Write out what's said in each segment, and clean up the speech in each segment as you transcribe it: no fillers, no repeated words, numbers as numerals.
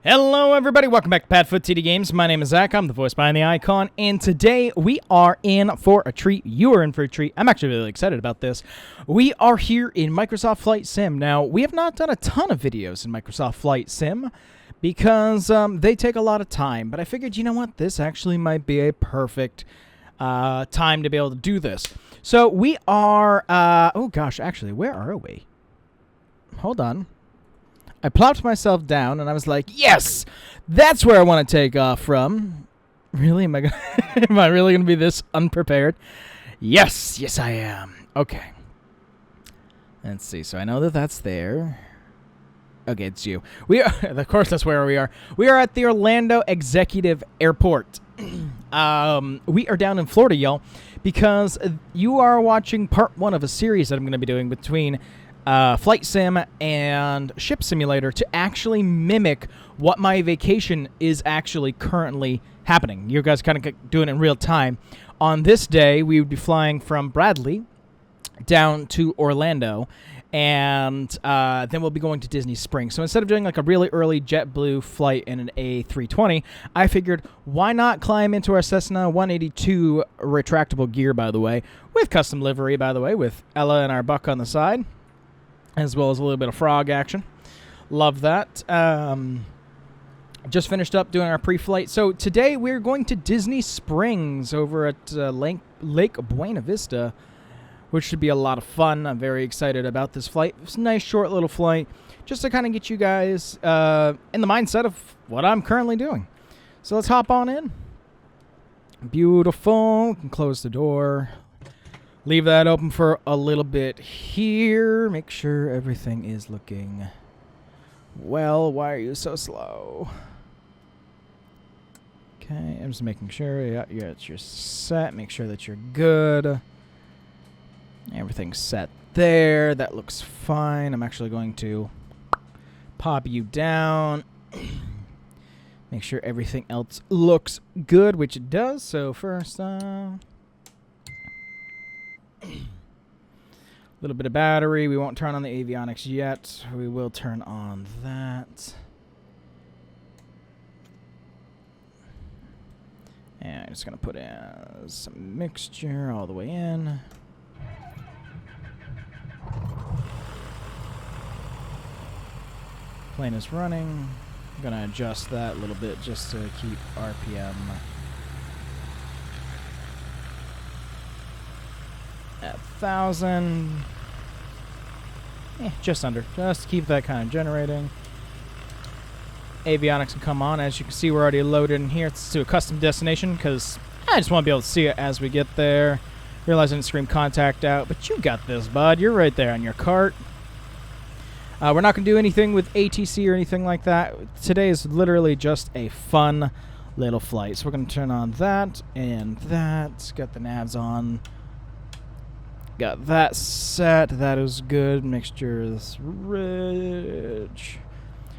Hello everybody, welcome back to PadFootTD Games. My name is Zach, I'm the voice behind the icon, and today we are in for a treat. You are in for a treat. I'm actually really excited about this. We are here in Microsoft Flight Sim. Now, we have not done a ton of videos in Microsoft Flight Sim because they take a lot of time, but I figured, you know what, this actually might be a perfect time to be able to do this. So we are, oh gosh, actually, where are we? Hold on. I plopped myself down, and I was like, yes! That's where I want to take off from. Really? Am I really going to be this unprepared? Yes! Yes, I am. Okay. Let's see. So I know that that's there. Okay, it's you. We are, of course, that's where we are. We are at the Orlando Executive Airport. We are down in Florida, y'all, because you are watching part one of a series that I'm going to be doing between Flight Sim and Ship Simulator to actually mimic what my vacation is actually currently happening. You guys kind of doing it in real time. On this day, we would be flying from Bradley down to Orlando, and then we'll be going to Disney Springs. So instead of doing like a really early JetBlue flight in an A320, I figured why not climb into our Cessna 182 retractable gear, by the way, with custom livery, by the way, with Ella and our buck on the side, as well as a little bit of frog action. Love that. Just finished up doing our pre-flight. So today we're going to Disney Springs over at Lake Buena Vista, which should be a lot of fun. I'm very excited about this flight. It's a nice, short little flight, just to kind of get you guys in the mindset of what I'm currently doing. So let's hop on in. Beautiful. We can close the door. Leave that open for a little bit here. Make sure everything is looking well. Why are you so slow? Okay, I'm just making sure you're set. Make sure that you're good. Everything's set there. That looks fine. I'm actually going to pop you down. Make sure everything else looks good, which it does. So first, little bit of battery. We won't turn on the avionics yet. We will turn on that. And I'm just going to put in some mixture all the way in. Plane is running. I'm going to adjust that a little bit just to keep RPM at 1,000. Just under. Just to keep that kind of generating. Avionics can come on. As you can see, we're already loaded in here. It's to a custom destination because I just want to be able to see it as we get there. Realize I didn't scream contact out, but you got this, bud. You're right there on your cart. We're not going to do anything with ATC or anything like that. Today is literally just a fun little flight. So we're going to turn on that and that. Got the navs on. Got that set. That is good. Mixture is rich.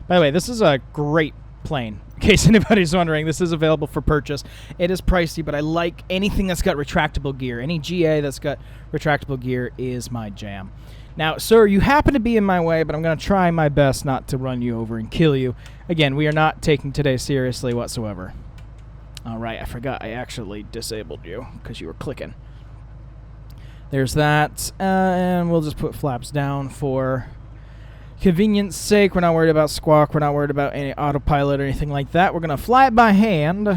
By the way, this is a great plane. In case anybody's wondering, this is available for purchase. It is pricey, but I like anything that's got retractable gear. Any GA that's got retractable gear is my jam. Now, sir, you happen to be in my way, but I'm going to try my best not to run you over and kill you. Again, we are not taking today seriously whatsoever. All right, I forgot I actually disabled you because you were clicking. There's that, and we'll just put flaps down for convenience sake. We're not worried about squawk. We're not worried about any autopilot or anything like that. We're going to fly it by hand.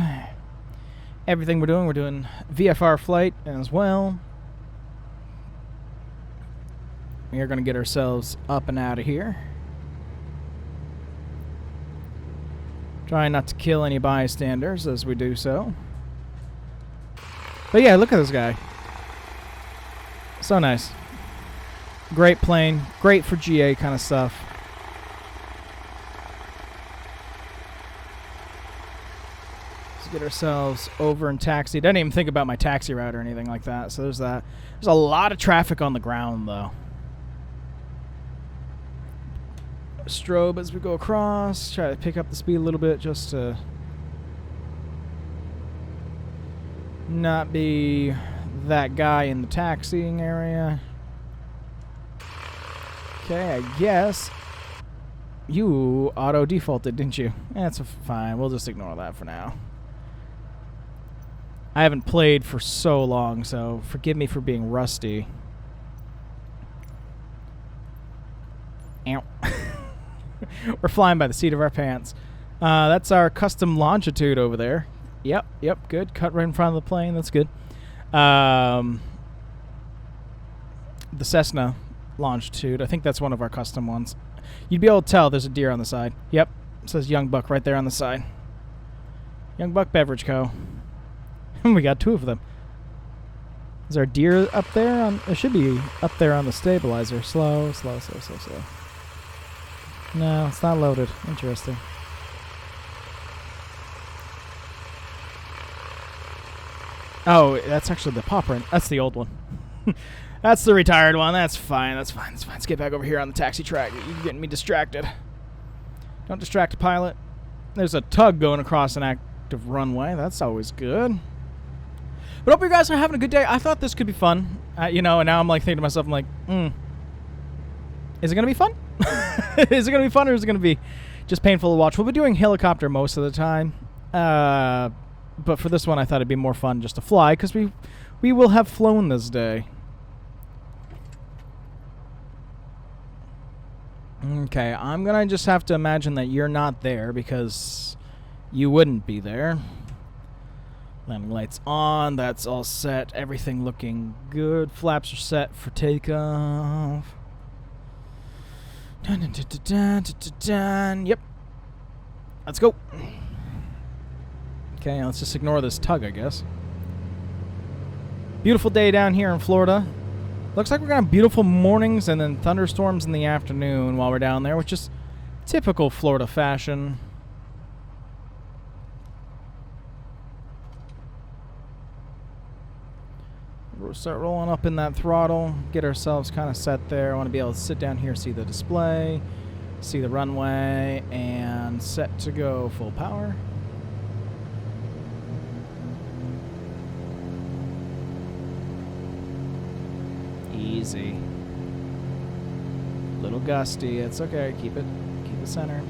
Everything we're doing VFR flight as well. We are going to get ourselves up and out of here. Trying not to kill any bystanders as we do so. But yeah, look at this guy. So nice. Great plane. Great for GA kind of stuff. Let's get ourselves over and taxied. I didn't even think about my taxi route or anything like that. So there's that. There's a lot of traffic on the ground, though. Strobe as we go across. Try to pick up the speed a little bit just to not be that guy in the taxiing area. Okay, I guess You auto-defaulted, didn't you? That's fine. We'll just ignore that for now. I haven't played for so long, so forgive me for being rusty. Ow. We're flying by the seat of our pants. That's our custom longitude over there. Yep, good. Cut right in front of the plane. That's good. The Cessna longitude. I think that's one of our custom ones. You'd be able to tell there's a deer on the side. Yep. It says Young Buck right there on the side. Young Buck Beverage Co. We got 2 of them. Is there a deer up there? It should be up there on the stabilizer. Slow. No, it's not loaded. Interesting. Oh, that's actually the popper. That's the old one. That's the retired one. That's fine. That's fine. Let's get back over here on the taxi track. You're getting me distracted. Don't distract a pilot. There's a tug going across an active runway. That's always good. But hope you guys are having a good day. I thought this could be fun. And now I'm like thinking to myself, I'm like, is it going to be fun? Is it going to be fun, or is it going to be just painful to watch? We'll be doing helicopter most of the time. But for this one, I thought it'd be more fun just to fly, because we will have flown this day. Okay, I'm going to just have to imagine that you're not there, because you wouldn't be there. Landing lights on. That's all set. Everything looking good. Flaps are set for takeoff. Yep. Let's go. Okay, let's just ignore this tug, I guess. Beautiful day down here in Florida. Looks like we're going to have beautiful mornings and then thunderstorms in the afternoon while we're down there, which is typical Florida fashion. We'll start rolling up in that throttle, get ourselves kind of set there. I want to be able to sit down here, see the display, see the runway, and set to go full power. Easy. Little gusty. It's okay. Keep it center.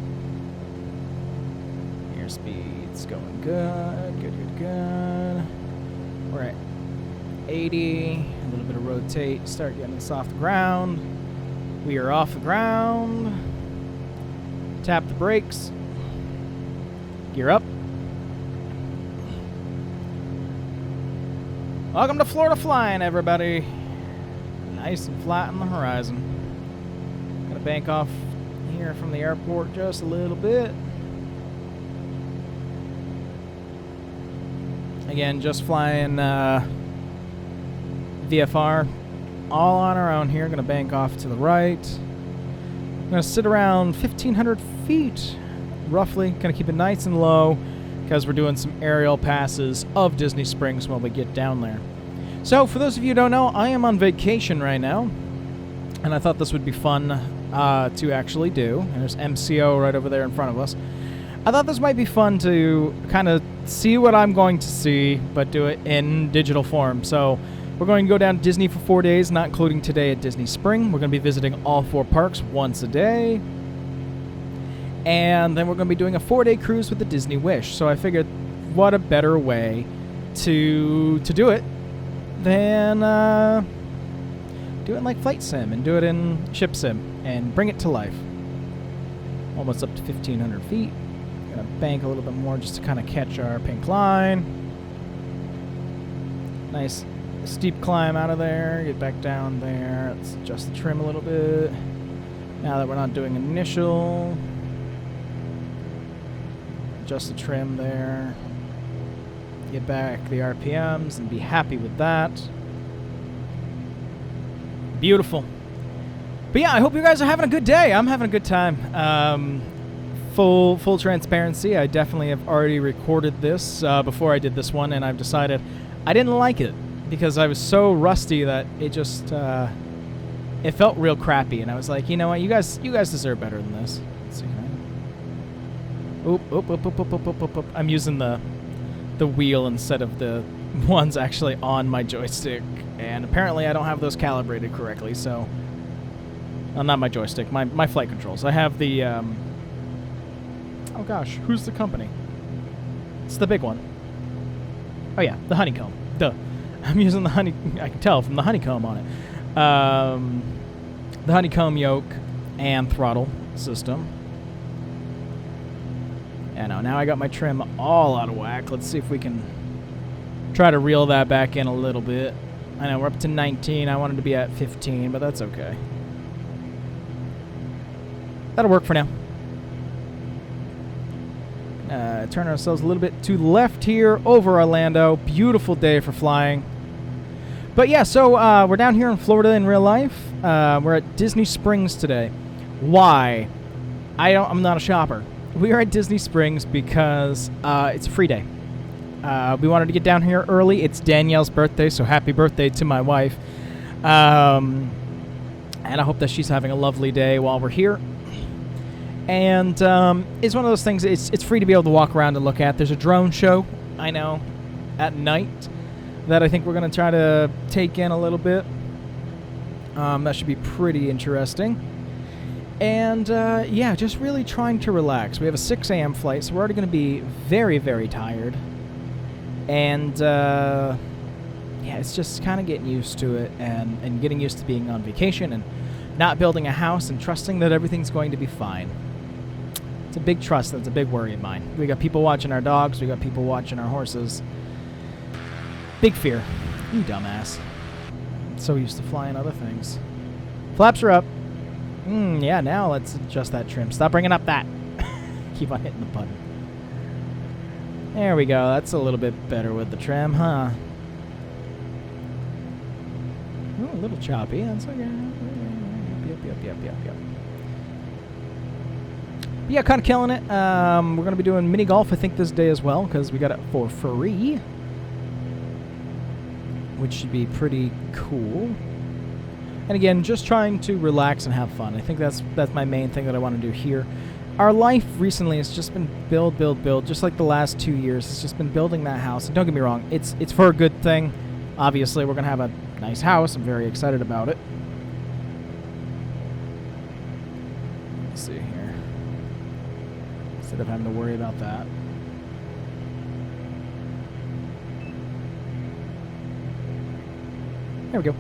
Airspeed's going good. Good. We're at 80. A little bit of rotate. Start getting us off the ground. We are off the ground. Tap the brakes. Gear up. Welcome to Florida Flying, everybody. Nice and flat on the horizon. Gonna bank off here from the airport just a little bit. Again, just flying VFR all on our own here. Gonna bank off to the right. I'm gonna sit around 1,500 feet, roughly. Gonna keep it nice and low because we're doing some aerial passes of Disney Springs when we get down there. So, for those of you who don't know, I am on vacation right now, and I thought this would be fun to actually do. There's MCO right over there in front of us. I thought this might be fun to kind of see what I'm going to see, but do it in digital form. So, we're going to go down to Disney for 4 days, not including today at Disney Spring. We're going to be visiting all 4 parks once a day. And then we're going to be doing a 4-day cruise with the Disney Wish. So I figured, what a better way to do it than do it in like Flight Sim and do it in Ship Sim and bring it to life. Almost up to 1,500 feet. Gonna bank a little bit more just to kind of catch our pink line. Nice steep climb out of there. Get back down there. Let's adjust the trim a little bit. Now that we're not doing initial, adjust the trim there. Get back the RPMs and be happy with that. Beautiful. But yeah, I hope you guys are having a good day. I'm having a good time. Full transparency, I definitely have already recorded this before I did this one, and I've decided I didn't like it because I was so rusty that it just it felt real crappy, and I was like, you know what, you guys deserve better than this. Let's see. Oop. I'm using the wheel instead of the ones actually on my joystick, and apparently I don't have those calibrated correctly, so Not my joystick, my flight controls. I have the, oh gosh, who's the company? It's the big one. Oh yeah, the honeycomb. Duh. I'm using the I can tell from the honeycomb on it. The honeycomb yoke and throttle system. Yeah, no, now I got my trim all out of whack. Let's see if we can try to reel that back in a little bit. I know we're up to 19. I wanted to be at 15, but that's okay. That'll work for now. Turn ourselves a little bit to the left here over Orlando. Beautiful day for flying. But yeah, so we're down here in Florida in real life. We're at Disney Springs today. Why? I'm not a shopper. We are at Disney Springs because it's a free day. We wanted to get down here early. It's Danielle's birthday, so happy birthday to my wife. And I hope that she's having a lovely day while we're here. And it's one of those things, it's free to be able to walk around and look at. There's a drone show, I know, at night that I think we're going to try to take in a little bit. That should be pretty interesting. And, yeah, just really trying to relax. We have a 6 a.m. flight, so we're already going to be very, very tired. And, yeah, it's just kind of getting used to it and getting used to being on vacation and not building a house and trusting that everything's going to be fine. It's a big trust. That's a big worry of mine. We got people watching our dogs. We got people watching our horses. Big fear. You dumbass. So used to flying other things. Flaps are up. Yeah, now let's adjust that trim. Stop bringing up that. Keep on hitting the button. There we go. That's a little bit better with the trim, huh? Ooh, a little choppy. That's okay. Yep. But yeah, kind of killing it. We're going to be doing mini golf, I think, this day as well, because we got it for free, which should be pretty cool. And again, just trying to relax and have fun. I think that's my main thing that I want to do here. Our life recently has just been build, just like the last 2 years. It's just been building that house. And don't get me wrong, it's for a good thing. Obviously, we're going to have a nice house. I'm very excited about it. Let's see here. Instead of having to worry about that. There we go.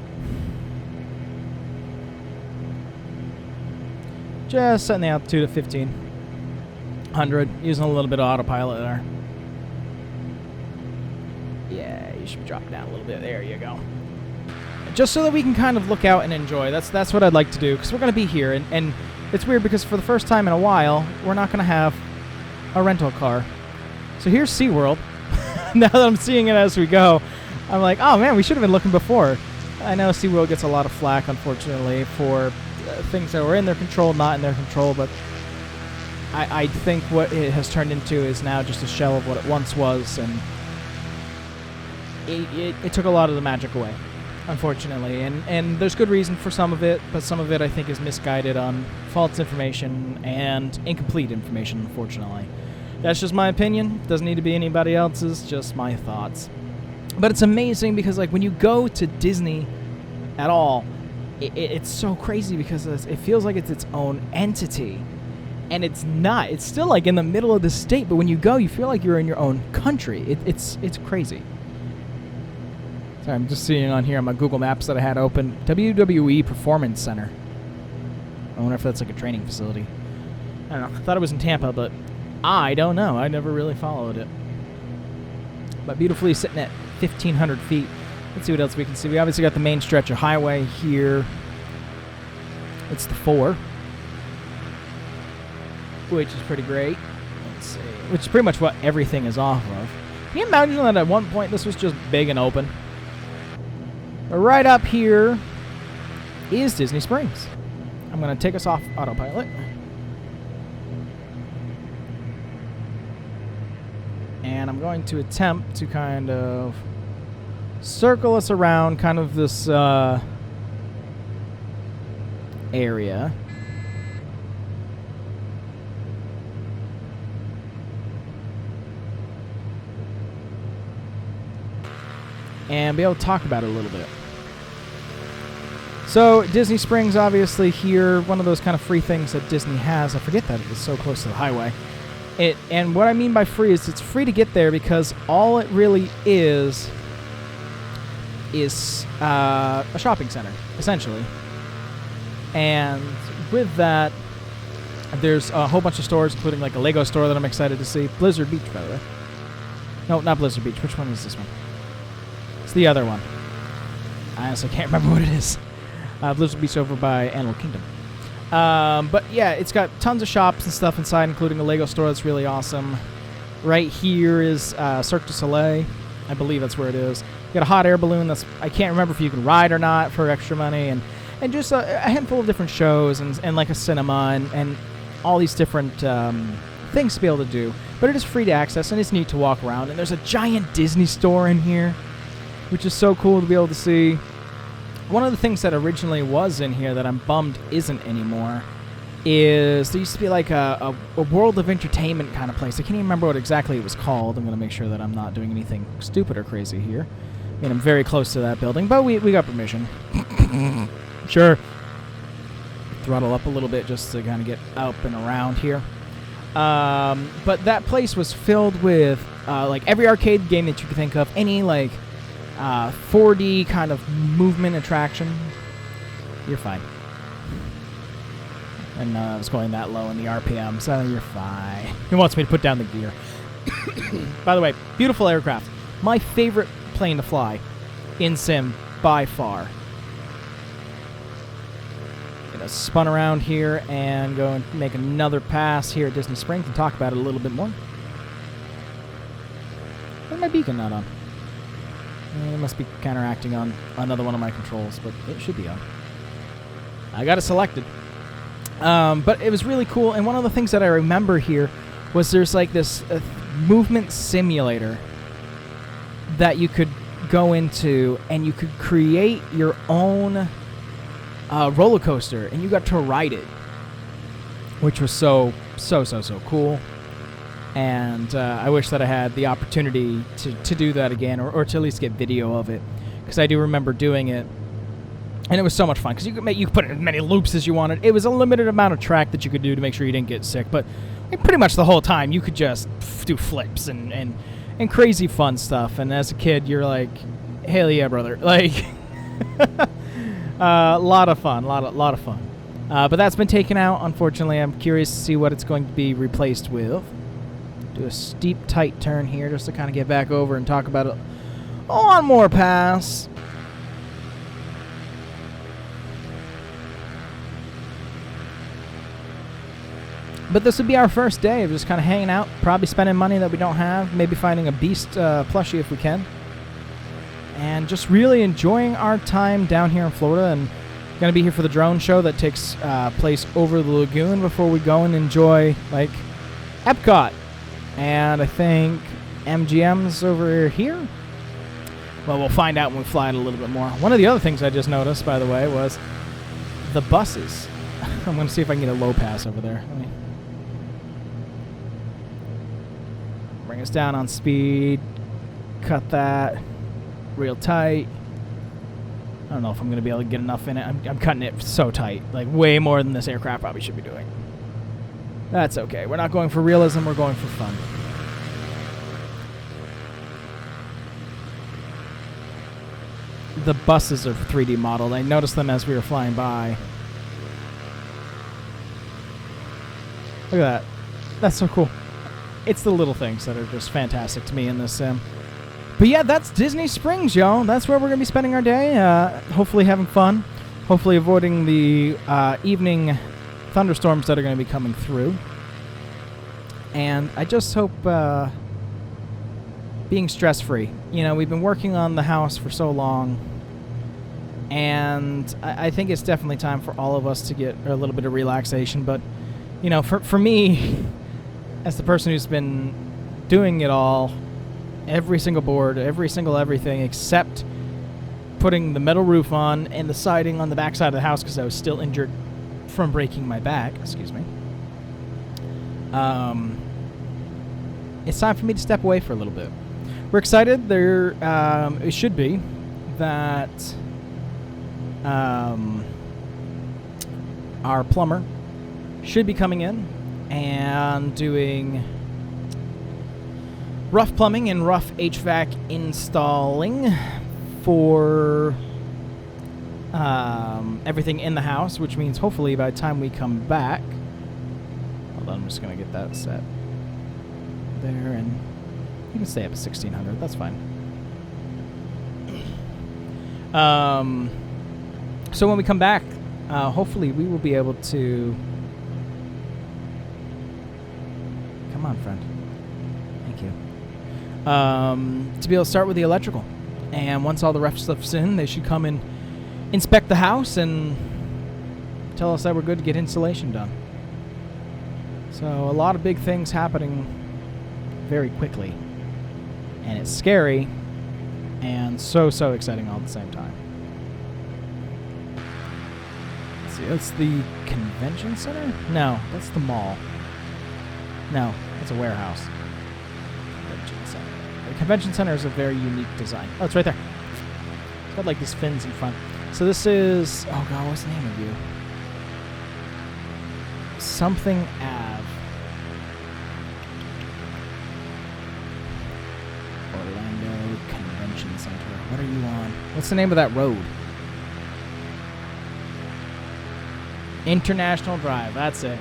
Just setting the altitude at 1500. Using a little bit of autopilot there. Yeah, you should be dropping down a little bit. There you go. Just so that we can kind of look out and enjoy. That's what I'd like to do, because we're going to be here. And it's weird because for the first time in a while, we're not going to have a rental car. So here's SeaWorld. Now that I'm seeing it as we go, I'm like, oh man, we should have been looking before. I know SeaWorld gets a lot of flack, unfortunately, for things that were in their control, not in their control, but I think what it has turned into is now just a shell of what it once was, and it took a lot of the magic away, unfortunately. And there's good reason for some of it, but some of it I think is misguided on false information and incomplete information, unfortunately. That's just my opinion. Doesn't need to be anybody else's, just my thoughts. But it's amazing because, like, when you go to Disney at all, it's so crazy because it feels like it's its own entity. And it's not. It's still, like, in the middle of the state, but when you go, you feel like you're in your own country. It's crazy. Sorry, I'm just seeing on here on my Google Maps that I had open, WWE Performance Center. I wonder if that's like a training facility. I don't know. I thought it was in Tampa, but I don't know. I never really followed it. But beautifully sitting at 1,500 feet. Let's see what else we can see. We obviously got the main stretch of highway here. It's the 4, which is pretty great. Let's see. Which is pretty much what everything is off of. Can you imagine that at one point this was just big and open? But right up here is Disney Springs. I'm going to take us off autopilot. And I'm going to attempt to kind of circle us around kind of this area. And be able to talk about it a little bit. So Disney Springs, obviously here, one of those kind of free things that Disney has. I forget that it is so close to the highway. And what I mean by free is it's free to get there because all it really is a shopping center, essentially. And with that, there's a whole bunch of stores, including like a Lego store that I'm excited to see. Blizzard Beach, by the way. No, not Blizzard Beach. Which one is this one? It's the other one. I honestly can't remember what it is. Blizzard Beach over by Animal Kingdom. But yeah, it's got tons of shops and stuff inside, including a Lego store that's really awesome. Right here is Cirque du Soleil. I believe that's where it is. You got a hot air balloon that's, I can't remember if you can ride or not for extra money, and just a handful of different shows and like a cinema and all these different things to be able to do. But it is free to access, and it's neat to walk around. And there's a giant Disney store in here, which is so cool to be able to see. One of the things that originally was in here that I'm bummed isn't anymore is there used to be like a World of Entertainment kind of place. I can't even remember what exactly it was called. I'm going to make sure that I'm not doing anything stupid or crazy here. I mean, I'm very close to that building, but we got permission. Sure. Throttle up a little bit just to kind of get up and around here. But that place was filled with like every arcade game that you could think of, any like 4D kind of movement attraction. You're fine. And I was going that low in the RPM, so you're fine. He wants me to put down the gear. By the way, beautiful aircraft. My favorite plane to fly in Sim by far. Gonna spun around here and go and make another pass here at Disney Springs and talk about it a little bit more. Where's my beacon not on? It must be counteracting on another one of my controls, but it should be on. I got it selected. But it was really cool, and one of the things that I remember here was there's like this movement simulator that you could go into, and you could create your own roller coaster, and you got to ride it, which was so cool. And I wish that I had the opportunity to do that again, or to at least get video of it, because I do remember doing it. And it was so much fun, because you could put in as many loops as you wanted. It was a limited amount of track that you could do to make sure you didn't get sick, but pretty much the whole time you could just do flips and crazy fun stuff. And as a kid, you're like, hell yeah, brother. Like, a lot of fun, lot of fun. But that's been taken out, unfortunately. I'm curious to see what it's going to be replaced with. Do a steep, tight turn here just to kind of get back over and talk about it. One more pass. But this would be our first day of just kind of hanging out, probably spending money that we don't have, maybe finding a Beast plushie if we can, and just really enjoying our time down here in Florida. And going to be here for the drone show that takes place over the lagoon before we go and enjoy, like, Epcot. And I think MGM's over here. Well, we'll find out when we fly it a little bit more. One of the other things I just noticed, by the way, was the buses. I'm going to see if I can get a low pass over there. Let me bring us down on speed. Cut that real tight. I don't know if I'm going to be able to get enough in it. I'm cutting it so tight. Like, way more than this aircraft probably should be doing. That's okay. We're not going for realism. We're going for fun. The buses are 3D modeled. I noticed them as we were flying by. Look at that. That's so cool. It's the little things that are just fantastic to me in this sim. But yeah, that's Disney Springs, y'all. That's where we're going to be spending our day. Hopefully having fun. Hopefully avoiding the evening thunderstorms that are going to be coming through. And I just hope being stress-free. You know, we've been working on the house for so long. And I think it's definitely time for all of us to get a little bit of relaxation. But, you know, for me, as the person who's been doing it all, every single board, every single everything, except putting the metal roof on and the siding on the back side of the house because I was still injured from breaking my back. Excuse me. It's time for me to step away for a little bit. We're excited. It should be that our plumber should be coming in and doing rough plumbing and rough HVAC installing for everything in the house, which means hopefully by the time we come back, hold on, I'm just going to get that set there, and you can stay up at 1600, that's fine. So when we come back, hopefully we will be able to, come on friend, thank you, to be able to start with the electrical. And once all the ref stuff's in, they should come and inspect the house and tell us that we're good to get installation done. So a lot of big things happening very quickly. And it's scary and so exciting all at the same time. Let's see, that's the convention center? No, that's the mall. No, that's a warehouse. Convention center. The convention center is a very unique design. Oh, it's right there. It's got like these fins in front. So this is, oh god, what's the name of you? Something Ave. Orlando Convention Center. What are you on? What's the name of that road? International Drive, that's it.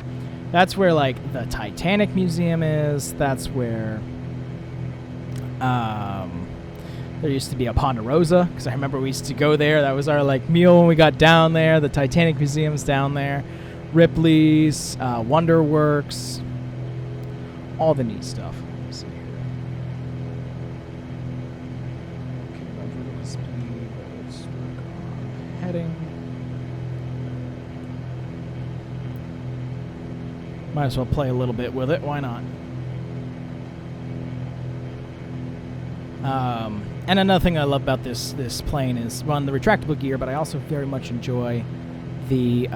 That's where like the Titanic Museum is. That's where there used to be a Ponderosa, because I remember we used to go there. That was our like meal when we got down there. The Titanic Museum's down there. Ripley's, Wonderworks, all the neat stuff. Let's see here. Okay, vertical speed. Let's work on heading. Might as well play a little bit with it. Why not? And another thing I love about this plane is run the retractable gear, but I also very much enjoy the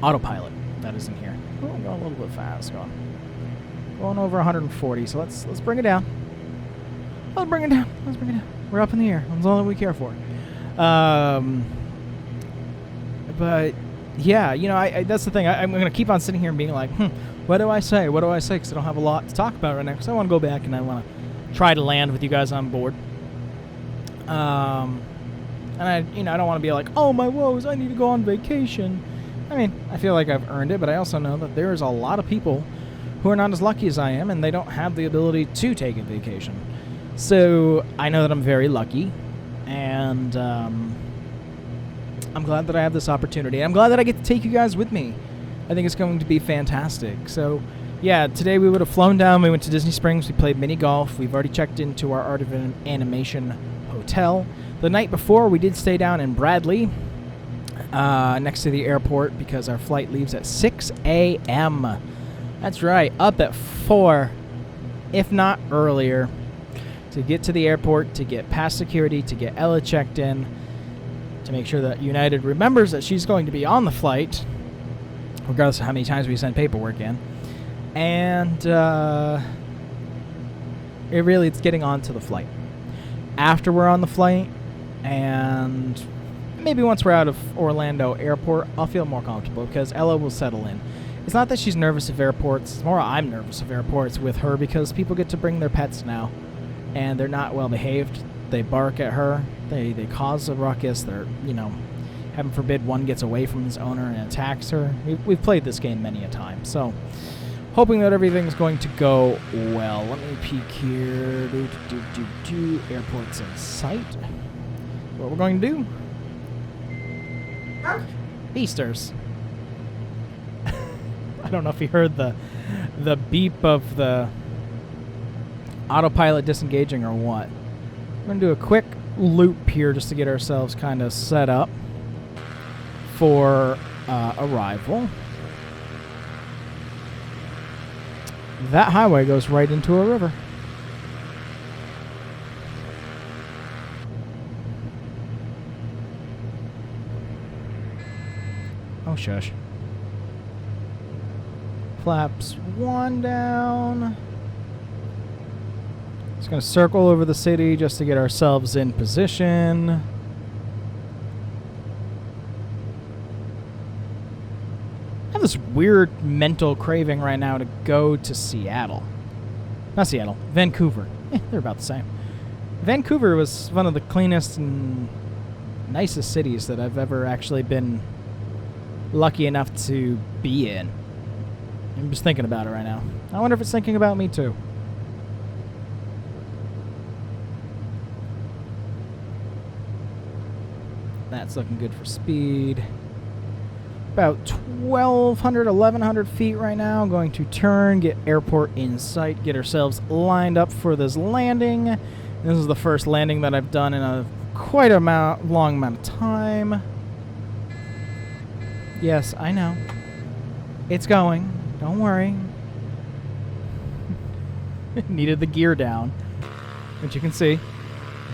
autopilot that is in here. Oh, I'm going a little bit fast. Going over 140. So let's bring it down. Let's bring it down. Let's bring it down. We're up in the air. That's all that we care for. But yeah, you know, that's the thing. I'm going to keep on sitting here and being like, what do I say? What do I say? Because I don't have a lot to talk about right now. Because I want to go back and I want to try to land with you guys on board. And I don't want to be like, oh my woes, I need to go on vacation. I mean, I feel like I've earned it, but I also know that there's a lot of people who are not as lucky as I am, and they don't have the ability to take a vacation. So I know that I'm very lucky, and I'm glad that I have this opportunity. I'm glad that I get to take you guys with me. I think it's going to be fantastic. So yeah, today we would have flown down. We went to Disney Springs. We played mini golf. We've already checked into our Art of Animation hotel. The night before, we did stay down in Bradley, next to the airport, because our flight leaves at 6 a.m. That's right, up at 4, if not earlier, to get to the airport, to get past security, to get Ella checked in, to make sure that United remembers that she's going to be on the flight, regardless of how many times we send paperwork in. And it's getting on to the flight. After we're on the flight, and maybe once we're out of Orlando Airport, I'll feel more comfortable because Ella will settle in. It's not that she's nervous of airports. It's more I'm nervous of airports with her because people get to bring their pets now, and they're not well behaved. They bark at her. They cause a ruckus. They're, heaven forbid one gets away from his owner and attacks her. We've played this game many a time, so hoping that everything's going to go well. Let me peek here. Airport's in sight. What we're going to do? Beasters. I don't know if you heard the beep of the autopilot disengaging or what. We're going to do a quick loop here just to get ourselves kind of set up for arrival. That highway goes right into a river. Oh, shush. Flaps 1 down. Just going to circle over the city just to get ourselves in position. weird mental craving right now to go to Seattle. Not Seattle, Vancouver. They're about the same. Vancouver was one of the cleanest and nicest cities that I've ever actually been lucky enough to be in. I'm just thinking about it right now. I wonder if it's thinking about me too. That's looking good for speed. About 1,200, 1,100 feet right now. Going to turn, get airport in sight, get ourselves lined up for this landing. This is the first landing that I've done in a quite long amount of time. Yes, I know. It's going. Don't worry. Needed the gear down. Which you can see.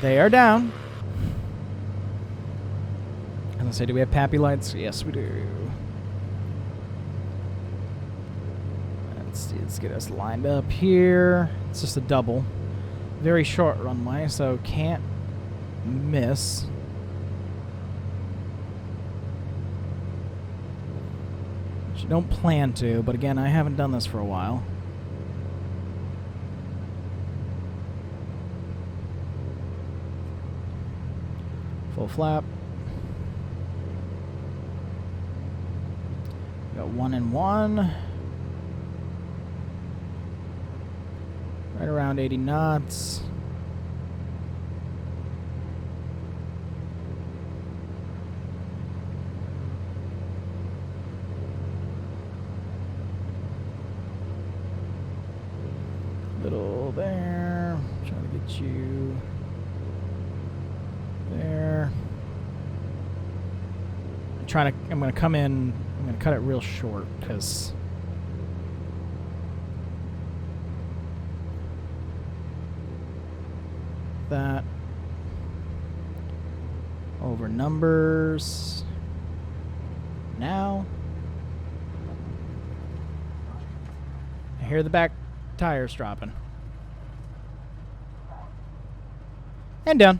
They are down. I was gonna say, do we have pappy lights? Yes, we do. Let's see, let's get us lined up here. It's just a double. Very short runway, so can't miss. Which you don't plan to, but again, I haven't done this for a while. Full flap. Got 1 and 1. Right around 80 knots. Little there. Trying to get you there. I'm gonna come in. I'm gonna cut it real short because that over numbers now. I hear the back tires dropping. And down.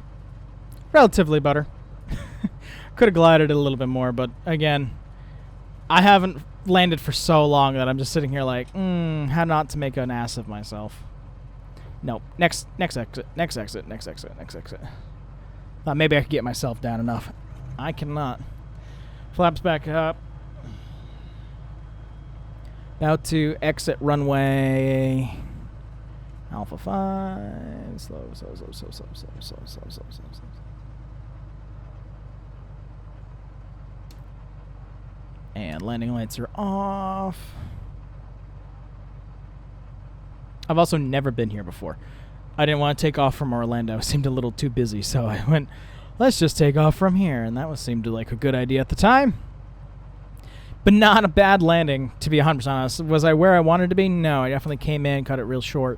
Relatively better. Could have glided it a little bit more, but again, I haven't landed for so long that I'm just sitting here like, how not to make an ass of myself. Nope. Next exit. Next exit. Next exit. Next exit. Thought maybe I could get myself down enough. I cannot. Flaps back up. About to exit runway Alpha 5. Slow. And landing lights are off. I've also never been here before. I didn't want to take off from Orlando. It seemed a little too busy, so I went, let's just take off from here. And that seemed like a good idea at the time. But not a bad landing, to be 100% honest. Was I where I wanted to be? No, I definitely came in, cut it real short.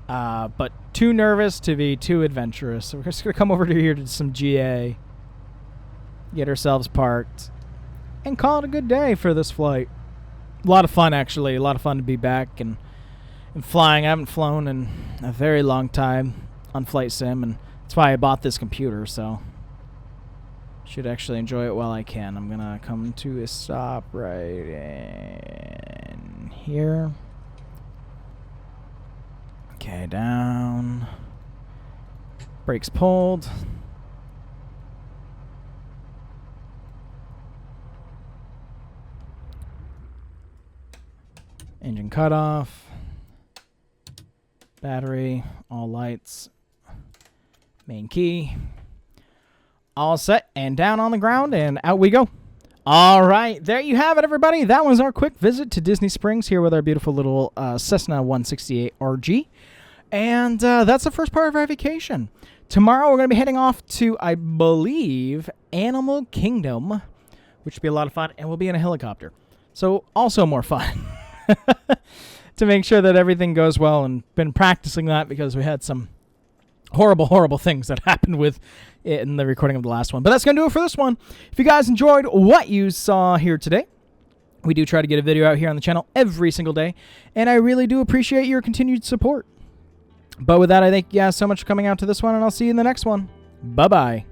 But too nervous to be too adventurous. So we're just going to come over to here to some GA. Get ourselves parked. And call it a good day for this flight. A lot of fun, actually. A lot of fun to be back and flying. I haven't flown in a very long time on Flight Sim, and that's why I bought this computer, so should actually enjoy it while I can. I'm going to come to a stop right in here. Okay, down. Brakes pulled. Engine cutoff. Battery. All lights. Main key. All set and down on the ground and out we go. All right, there you have it, everybody. That was our quick visit to Disney Springs here with our beautiful little Cessna 168 RG. And that's the first part of our vacation. Tomorrow we're going to be heading off to, I believe, Animal Kingdom, which will be a lot of fun, and we'll be in a helicopter. So also more fun. To make sure that everything goes well, and been practicing that because we had some horrible things that happened with it in the recording of the last one. But that's going to do it for this one. If you guys enjoyed what you saw here today, we do try to get a video out here on the channel every single day, and I really do appreciate your continued support. But with that, I thank you guys so much for coming out to this one, and I'll see you in the next one. Bye-bye.